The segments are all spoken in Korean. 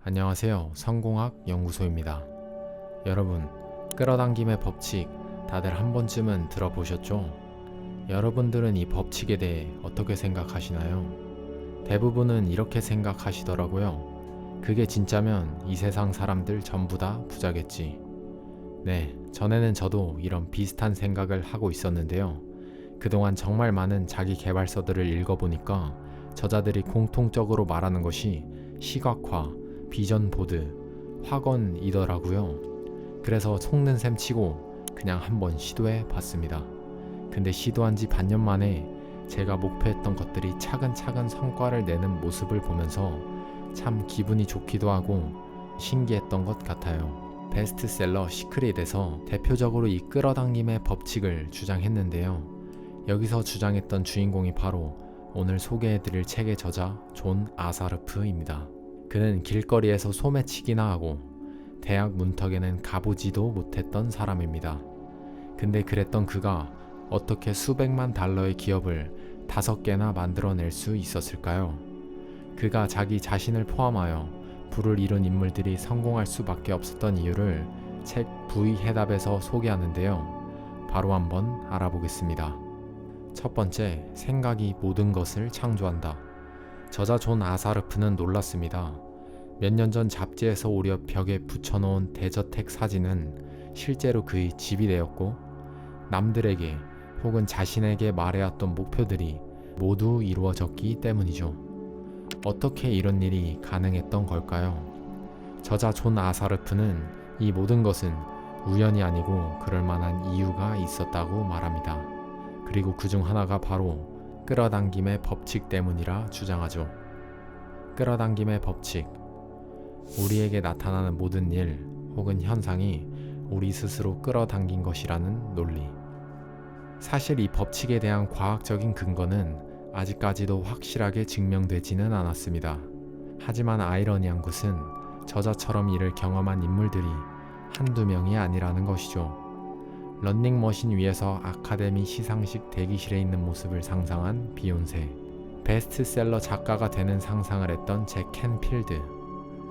안녕하세요. 성공학 연구소입니다. 여러분, 끌어당김의 법칙 다들 한 번쯤은 들어보셨죠? 여러분들은 이 법칙에 대해 어떻게 생각하시나요? 대부분은 이렇게 생각하시더라고요. 그게 진짜면 이 세상 사람들 전부 다 부자겠지. 네, 전에는 저도 이런 비슷한 생각을 하고 있었는데요. 그동안 정말 많은 자기 개발서들을 읽어보니까 저자들이 공통적으로 말하는 것이 시각화, 비전 보드, 확언이더라고요. 그래서 속는 셈 치고 그냥 한번 시도해 봤습니다. 근데 시도한 지 반년 만에 제가 목표했던 것들이 차근차근 성과를 내는 모습을 보면서 참 기분이 좋기도 하고 신기했던 것 같아요. 베스트셀러 시크릿에서 대표적으로 이 끌어당김의 법칙을 주장했는데요. 여기서 주장했던 주인공이 바로 오늘 소개해드릴 책의 저자 존 아사르프입니다. 그는 길거리에서 소매치기나 하고 대학 문턱에는 가보지도 못했던 사람입니다. 근데 그랬던 그가 어떻게 수백만 달러의 기업을 5개나 만들어낼 수 있었을까요? 그가 자기 자신을 포함하여 부를 이룬 인물들이 성공할 수밖에 없었던 이유를 책 V해답에서 소개하는데요. 바로 한번 알아보겠습니다. 첫 번째, 생각이 모든 것을 창조한다. 저자 존 아사르프는 놀랐습니다. 몇 년 전 잡지에서 오려 벽에 붙여놓은 대저택 사진은 실제로 그의 집이 되었고 남들에게 혹은 자신에게 말해왔던 목표들이 모두 이루어졌기 때문이죠. 어떻게 이런 일이 가능했던 걸까요? 저자 존 아사르프는 이 모든 것은 우연이 아니고 그럴 만한 이유가 있었다고 말합니다. 그리고 그중 하나가 바로 끌어당김의 법칙 때문이라 주장하죠. 끌어당김의 법칙. 우리에게 나타나는 모든 일 혹은 현상이 우리 스스로 끌어당긴 것이라는 논리. 사실 이 법칙에 대한 과학적인 근거는 아직까지도 확실하게 증명되지는 않았습니다. 하지만 아이러니한 것은 저자처럼 이를 경험한 인물들이 한두 명이 아니라는 것이죠. 런닝머신 위에서 아카데미 시상식 대기실에 있는 모습을 상상한 비욘세, 베스트셀러 작가가 되는 상상을 했던 잭 캔필드,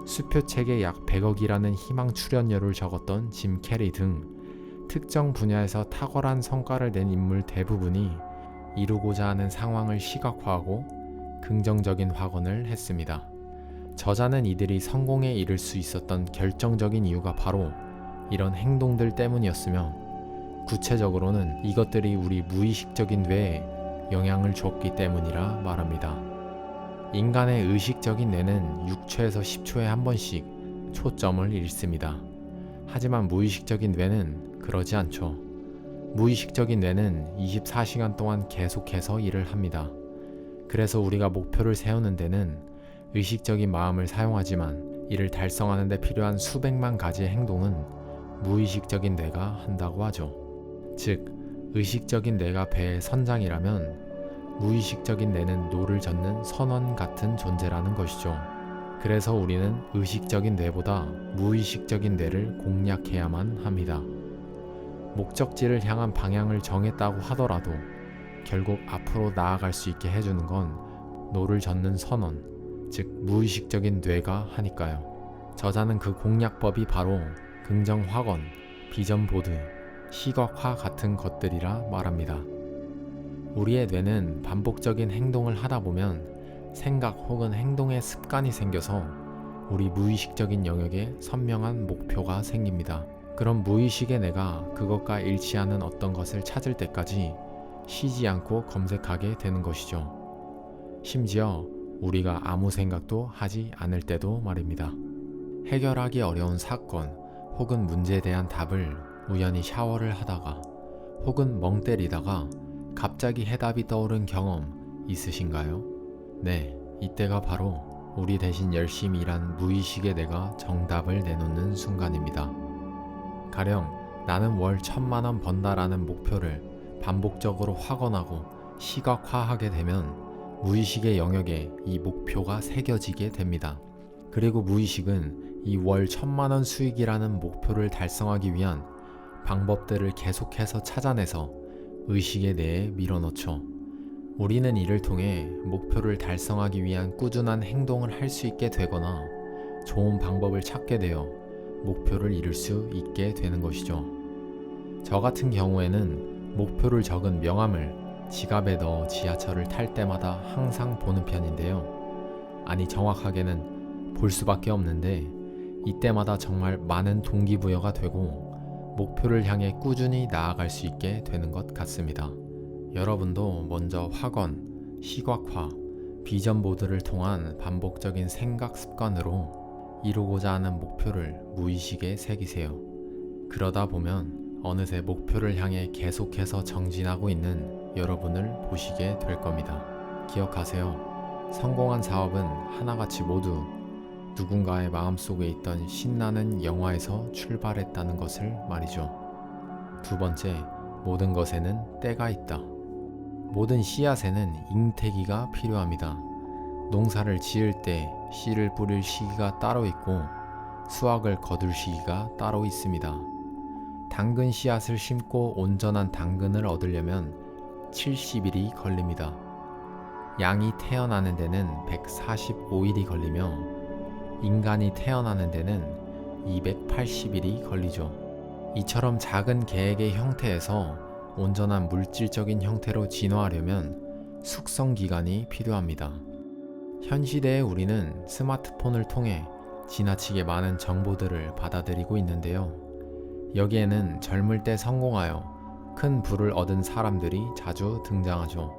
수표책에 약 100억이라는 희망 출연료를 적었던 짐 캐리 등 특정 분야에서 탁월한 성과를 낸 인물 대부분이 이루고자 하는 상황을 시각화하고 긍정적인 확언을 했습니다. 저자는 이들이 성공에 이를 수 있었던 결정적인 이유가 바로 이런 행동들 때문이었으며 구체적으로는 이것들이 우리 무의식적인 뇌에 영향을 줬기 때문이라 말합니다. 인간의 의식적인 뇌는 6초에서 10초에 한 번씩 초점을 잃습니다. 하지만 무의식적인 뇌는 그러지 않죠. 무의식적인 뇌는 24시간 동안 계속해서 일을 합니다. 그래서 우리가 목표를 세우는 데는 의식적인 마음을 사용하지만 이를 달성하는 데 필요한 수백만 가지의 행동은 무의식적인 뇌가 한다고 하죠. 즉, 의식적인 뇌가 배의 선장이라면 무의식적인 뇌는 노를 젓는 선원 같은 존재라는 것이죠. 그래서 우리는 의식적인 뇌보다 무의식적인 뇌를 공략해야만 합니다. 목적지를 향한 방향을 정했다고 하더라도 결국 앞으로 나아갈 수 있게 해주는 건 노를 젓는 선원, 즉 무의식적인 뇌가 하니까요. 저자는 그 공략법이 바로 긍정 확언, 비전 보드, 시각화 같은 것들이라 말합니다. 우리의 뇌는 반복적인 행동을 하다 보면 생각 혹은 행동의 습관이 생겨서 우리 무의식적인 영역에 선명한 목표가 생깁니다. 그럼 무의식의 뇌가 그것과 일치하는 어떤 것을 찾을 때까지 쉬지 않고 검색하게 되는 것이죠. 심지어 우리가 아무 생각도 하지 않을 때도 말입니다. 해결하기 어려운 사건 혹은 문제에 대한 답을 우연히 샤워를 하다가 혹은 멍 때리다가 갑자기 해답이 떠오른 경험 있으신가요? 네, 이때가 바로 우리 대신 열심히 일한 무의식의 뇌가 정답을 내놓는 순간입니다. 가령 나는 월 1,000만 원 번다라는 목표를 반복적으로 확언하고 시각화하게 되면 무의식의 영역에 이 목표가 새겨지게 됩니다. 그리고 무의식은 이 월 1,000만 원 수익이라는 목표를 달성하기 위한 방법들을 계속해서 찾아내서 의식의 뇌에 밀어넣죠. 우리는 이를 통해 목표를 달성하기 위한 꾸준한 행동을 할 수 있게 되거나 좋은 방법을 찾게 되어 목표를 이룰 수 있게 되는 것이죠. 저 같은 경우에는 목표를 적은 명함을 지갑에 넣어 지하철을 탈 때마다 항상 보는 편인데요. 아니, 정확하게는 볼 수밖에 없는데 이때마다 정말 많은 동기부여가 되고 목표를 향해 꾸준히 나아갈 수 있게 되는 것 같습니다. 여러분도 먼저 확언, 시각화, 비전 보드를 통한 반복적인 생각 습관으로 이루고자 하는 목표를 무의식에 새기세요. 그러다 보면 어느새 목표를 향해 계속해서 정진하고 있는 여러분을 보시게 될 겁니다. 기억하세요. 성공한 사업은 하나같이 모두 누군가의 마음속에 있던 신나는 영화에서 출발했다는 것을 말이죠. 두 번째, 모든 것에는 때가 있다. 모든 씨앗에는 잉태기가 필요합니다. 농사를 지을 때 씨를 뿌릴 시기가 따로 있고 수확을 거둘 시기가 따로 있습니다. 당근 씨앗을 심고 온전한 당근을 얻으려면 70일이 걸립니다. 양이 태어나는 데는 145일이 걸리며 인간이 태어나는 데는 280일이 걸리죠. 이처럼 작은 계획의 형태에서 온전한 물질적인 형태로 진화하려면 숙성 기간이 필요합니다. 현 시대의 우리는 스마트폰을 통해 지나치게 많은 정보들을 받아들이고 있는데요. 여기에는 젊을 때 성공하여 큰 부를 얻은 사람들이 자주 등장하죠.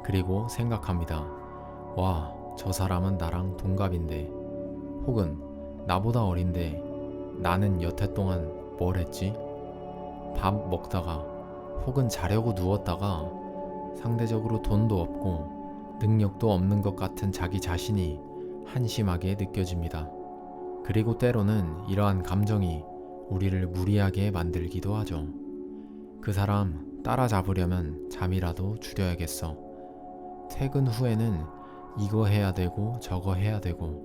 그리고 생각합니다. 와, 저 사람은 나랑 동갑인데, 혹은 나보다 어린데 나는 여태 동안 뭘 했지? 밥 먹다가 혹은 자려고 누웠다가 상대적으로 돈도 없고 능력도 없는 것 같은 자기 자신이 한심하게 느껴집니다. 그리고 때로는 이러한 감정이 우리를 무리하게 만들기도 하죠. 그 사람 따라잡으려면 잠이라도 줄여야겠어. 퇴근 후에는 이거 해야 되고 저거 해야 되고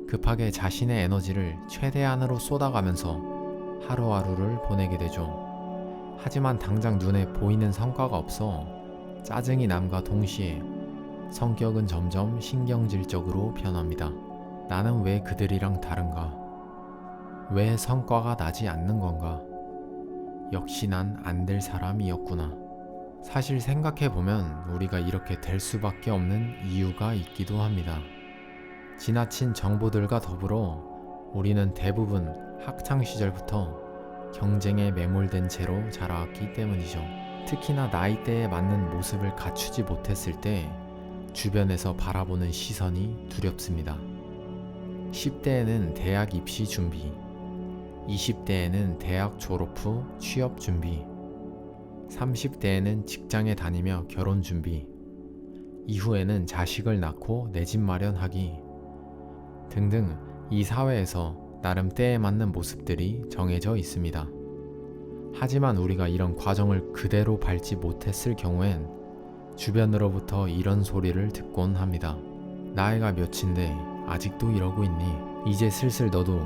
급하게 자신의 에너지를 최대한으로 쏟아가면서 하루하루를 보내게 되죠. 하지만 당장 눈에 보이는 성과가 없어 짜증이 남과 동시에 성격은 점점 신경질적으로 변합니다. 나는 왜 그들이랑 다른가? 왜 성과가 나지 않는 건가? 역시 난 안 될 사람이었구나. 사실 생각해보면 우리가 이렇게 될 수밖에 없는 이유가 있기도 합니다. 지나친 정보들과 더불어 우리는 대부분 학창시절부터 경쟁에 매몰된 채로 자라왔기 때문이죠. 특히나 나이대에 맞는 모습을 갖추지 못했을 때 주변에서 바라보는 시선이 두렵습니다. 10대에는 대학 입시 준비, 20대에는 대학 졸업 후 취업 준비, 30대에는 직장에 다니며 결혼 준비, 이후에는 자식을 낳고 내 집 마련하기 등등 이 사회에서 나름 때에 맞는 모습들이 정해져 있습니다. 하지만 우리가 이런 과정을 그대로 밟지 못했을 경우엔 주변으로부터 이런 소리를 듣곤 합니다. 나이가 몇인데 아직도 이러고 있니? 이제 슬슬 너도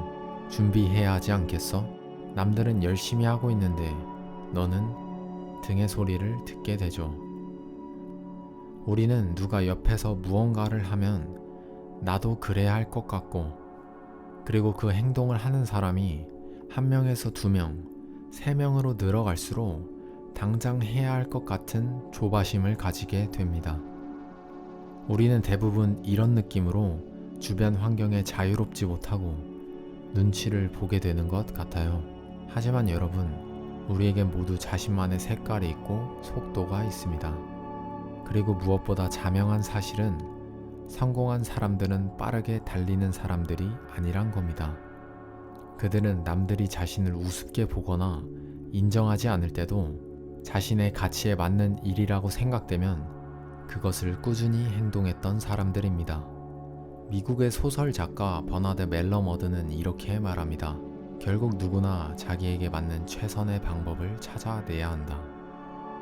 준비해야 하지 않겠어? 남들은 열심히 하고 있는데 너는? 등의 소리를 듣게 되죠. 우리는 누가 옆에서 무언가를 하면 나도 그래야 할 것 같고, 그리고 그 행동을 하는 사람이 1명에서 2명, 3명으로 늘어갈수록 당장 해야 할 것 같은 조바심을 가지게 됩니다. 우리는 대부분 이런 느낌으로 주변 환경에 자유롭지 못하고 눈치를 보게 되는 것 같아요. 하지만 여러분, 우리에겐 모두 자신만의 색깔이 있고 속도가 있습니다. 그리고 무엇보다 자명한 사실은 성공한 사람들은 빠르게 달리는 사람들이 아니란 겁니다. 그들은 남들이 자신을 우습게 보거나 인정하지 않을 때도 자신의 가치에 맞는 일이라고 생각되면 그것을 꾸준히 행동했던 사람들입니다. 미국의 소설 작가 버나드 멜러머드는 이렇게 말합니다. 결국 누구나 자기에게 맞는 최선의 방법을 찾아내야 한다.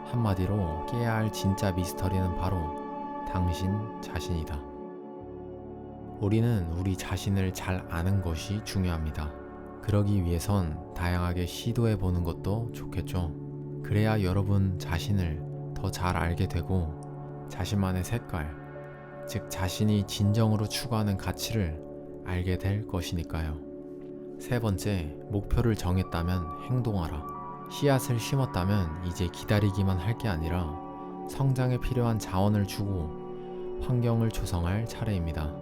한마디로 깨야 할 진짜 미스터리는 바로 당신 자신이다. 우리는 우리 자신을 잘 아는 것이 중요합니다. 그러기 위해선 다양하게 시도해 보는 것도 좋겠죠. 그래야 여러분 자신을 더 잘 알게 되고 자신만의 색깔, 즉 자신이 진정으로 추구하는 가치를 알게 될 것이니까요. 세 번째, 목표를 정했다면 행동하라. 씨앗을 심었다면 이제 기다리기만 할 게 아니라 성장에 필요한 자원을 주고 환경을 조성할 차례입니다.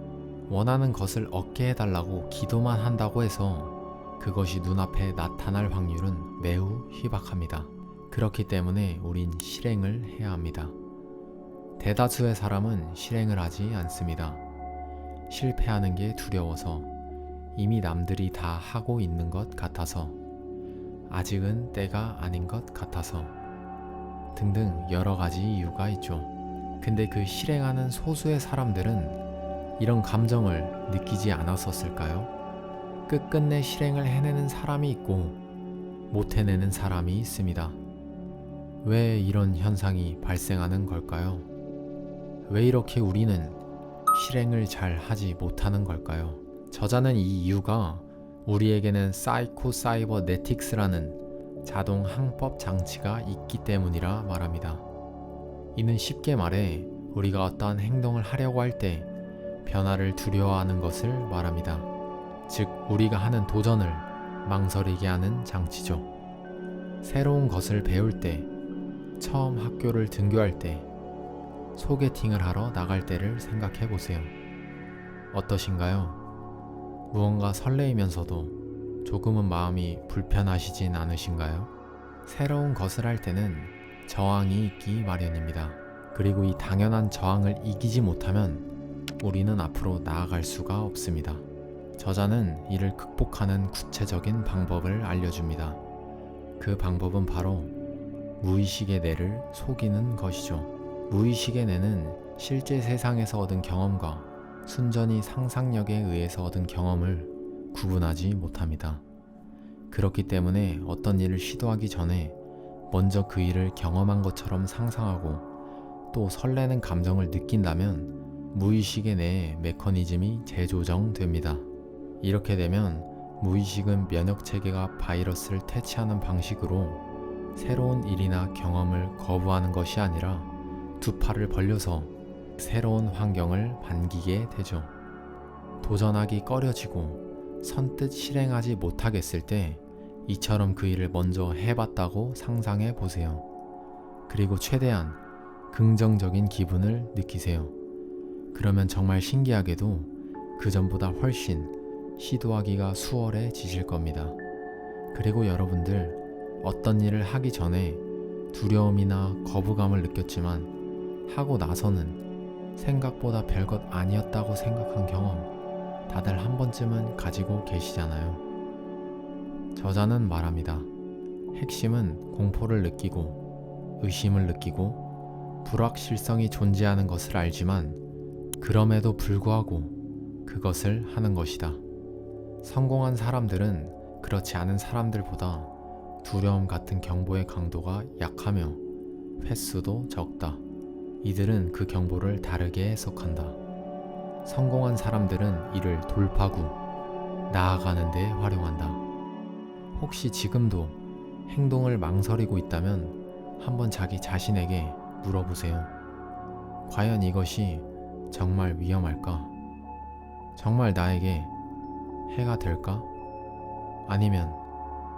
원하는 것을 얻게 해달라고 기도만 한다고 해서 그것이 눈앞에 나타날 확률은 매우 희박합니다. 그렇기 때문에 우린 실행을 해야 합니다. 대다수의 사람은 실행을 하지 않습니다. 실패하는 게 두려워서, 이미 남들이 다 하고 있는 것 같아서, 아직은 때가 아닌 것 같아서 등등 여러 가지 이유가 있죠. 근데 그 실행하는 소수의 사람들은 이런 감정을 느끼지 않았었을까요? 끝끝내 실행을 해내는 사람이 있고 못 해내는 사람이 있습니다. 왜 이런 현상이 발생하는 걸까요? 왜 이렇게 우리는 실행을 잘 하지 못하는 걸까요? 저자는 이 이유가 우리에게는 사이코사이버네틱스라는 자동 항법 장치가 있기 때문이라 말합니다. 이는 쉽게 말해 우리가 어떠한 행동을 하려고 할 때 변화를 두려워하는 것을 말합니다. 즉, 우리가 하는 도전을 망설이게 하는 장치죠. 새로운 것을 배울 때, 처음 학교를 등교할 때, 소개팅을 하러 나갈 때를 생각해 보세요. 어떠신가요? 무언가 설레이면서도 조금은 마음이 불편하시진 않으신가요? 새로운 것을 할 때는 저항이 있기 마련입니다. 그리고 이 당연한 저항을 이기지 못하면 우리는 앞으로 나아갈 수가 없습니다. 저자는 이를 극복하는 구체적인 방법을 알려줍니다. 그 방법은 바로 무의식의 뇌를 속이는 것이죠. 무의식의 뇌는 실제 세상에서 얻은 경험과 순전히 상상력에 의해서 얻은 경험을 구분하지 못합니다. 그렇기 때문에 어떤 일을 시도하기 전에 먼저 그 일을 경험한 것처럼 상상하고 또 설레는 감정을 느낀다면 무의식의 뇌의 메커니즘이 재조정됩니다. 이렇게 되면 무의식은 면역체계가 바이러스를 퇴치하는 방식으로 새로운 일이나 경험을 거부하는 것이 아니라 두 팔을 벌려서 새로운 환경을 반기게 되죠. 도전하기 꺼려지고 선뜻 실행하지 못하겠을 때 이처럼 그 일을 먼저 해봤다고 상상해 보세요. 그리고 최대한 긍정적인 기분을 느끼세요. 그러면 정말 신기하게도 그 전보다 훨씬 시도하기가 수월해지실 겁니다. 그리고 여러분들, 어떤 일을 하기 전에 두려움이나 거부감을 느꼈지만 하고 나서는 생각보다 별것 아니었다고 생각한 경험 다들 한 번쯤은 가지고 계시잖아요. 저자는 말합니다. 핵심은 공포를 느끼고 의심을 느끼고 불확실성이 존재하는 것을 알지만 그럼에도 불구하고 그것을 하는 것이다. 성공한 사람들은 그렇지 않은 사람들보다 두려움 같은 경보의 강도가 약하며 횟수도 적다. 이들은 그 경보를 다르게 해석한다. 성공한 사람들은 이를 돌파구, 나아가는 데 활용한다. 혹시 지금도 행동을 망설이고 있다면 한번 자기 자신에게 물어보세요. 과연 이것이 정말 위험할까? 정말 나에게 해가 될까? 아니면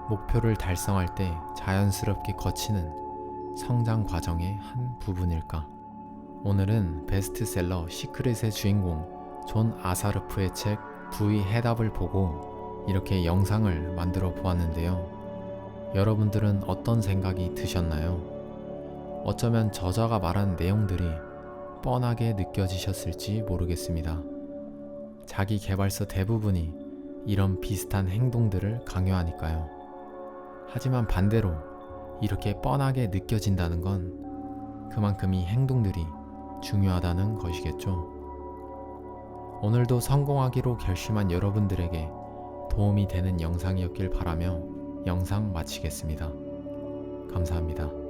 목표를 달성할 때 자연스럽게 거치는 성장 과정의 한 부분일까? 오늘은 베스트셀러 시크릿의 주인공 존 아사르프의 책 부의 해답을 보고 이렇게 영상을 만들어 보았는데요. 여러분들은 어떤 생각이 드셨나요? 어쩌면 저자가 말한 내용들이 뻔하게 느껴지셨을지 모르겠습니다. 자기 개발서 대부분이 이런 비슷한 행동들을 강요하니까요. 하지만 반대로 이렇게 뻔하게 느껴진다는 건 그만큼 이 행동들이 중요하다는 것이겠죠. 오늘도 성공하기로 결심한 여러분들에게 도움이 되는 영상이었길 바라며 영상 마치겠습니다. 감사합니다.